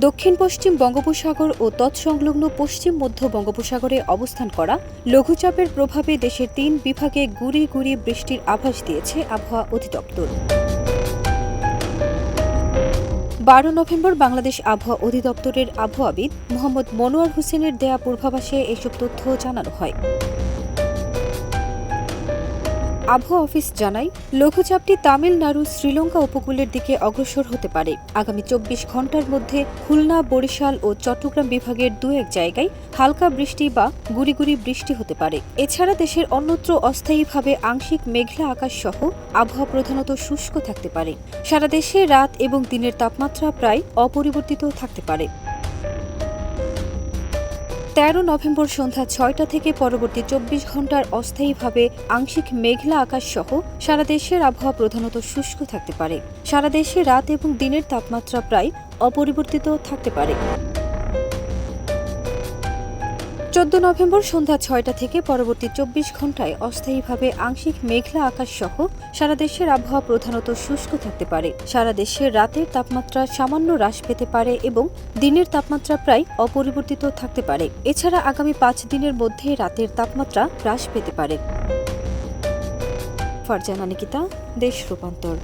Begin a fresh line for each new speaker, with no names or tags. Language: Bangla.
দক্ষিণ পশ্চিম বঙ্গোপসাগর ও তৎসংলগ্ন পশ্চিম মধ্য বঙ্গোপসাগরে অবস্থান করা লঘুচাপের প্রভাবে দেশের ৩ বিভাগে গুঁড়ি গুঁড়ি বৃষ্টির আভাস দিয়েছে আবহাওয়া অধিদপ্তর। ১২ নভেম্বর বাংলাদেশ আবহাওয়া অধিদপ্তরের আবহাওয়াবিদ মোহাম্মদ মনোয়ার হোসেনের দেয়া পূর্বাভাসে এসব তথ্য জানানো হয়। আবহাওয়া অফিস জানায়, লঘুচাপটি তামিলনাড়ু শ্রীলঙ্কা উপকূলের দিকে অগ্রসর হতে পারে। আগামী ২৪ ঘণ্টার মধ্যে খুলনা, বরিশাল ও চট্টগ্রাম বিভাগের দু-এক জায়গায় হালকা বৃষ্টি বা গুঁড়ি গুঁড়ি বৃষ্টি হতে পারে। এছাড়া দেশের অন্যত্র অস্থায়ীভাবে আংশিক মেঘলা আকাশ সহ আবহাওয়া প্রধানত শুষ্ক থাকতে পারে। সারা দেশে রাত এবং দিনের তাপমাত্রা প্রায় অপরিবর্তিত থাকতে পারে। ১৩ নভেম্বর সন্ধ্যা ৬টা থেকে পরবর্তী ২৪ ঘণ্টার অস্থায়ীভাবে আংশিক মেঘলা আকাশ সহ সারা দেশের আবহাওয়া প্রধানত শুষ্ক থাকতে পারে। সারা দেশে রাত এবং দিনের তাপমাত্রা প্রায় অপরিবর্তিত থাকতে পারে। ১৪ নভেম্বর সন্ধ্যা ৬টা থেকে পরবর্তী ২৪ ঘণ্টায় অস্থায়ীভাবে আংশিক মেঘলা আকাশ সহ সারা দেশের আবহাওয়া প্রধানত শুষ্ক থাকতে পারে। সারা দেশের রাতের তাপমাত্রা সামান্য হ্রাস পেতে পারে এবং দিনের তাপমাত্রা প্রায় অপরিবর্তিত থাকতে পারে। এছাড়া আগামী ৫ দিনের মধ্যে রাতের তাপমাত্রা হ্রাস পেতে পারে। ফারজানা নিকিতা, দেশ রূপান্তর।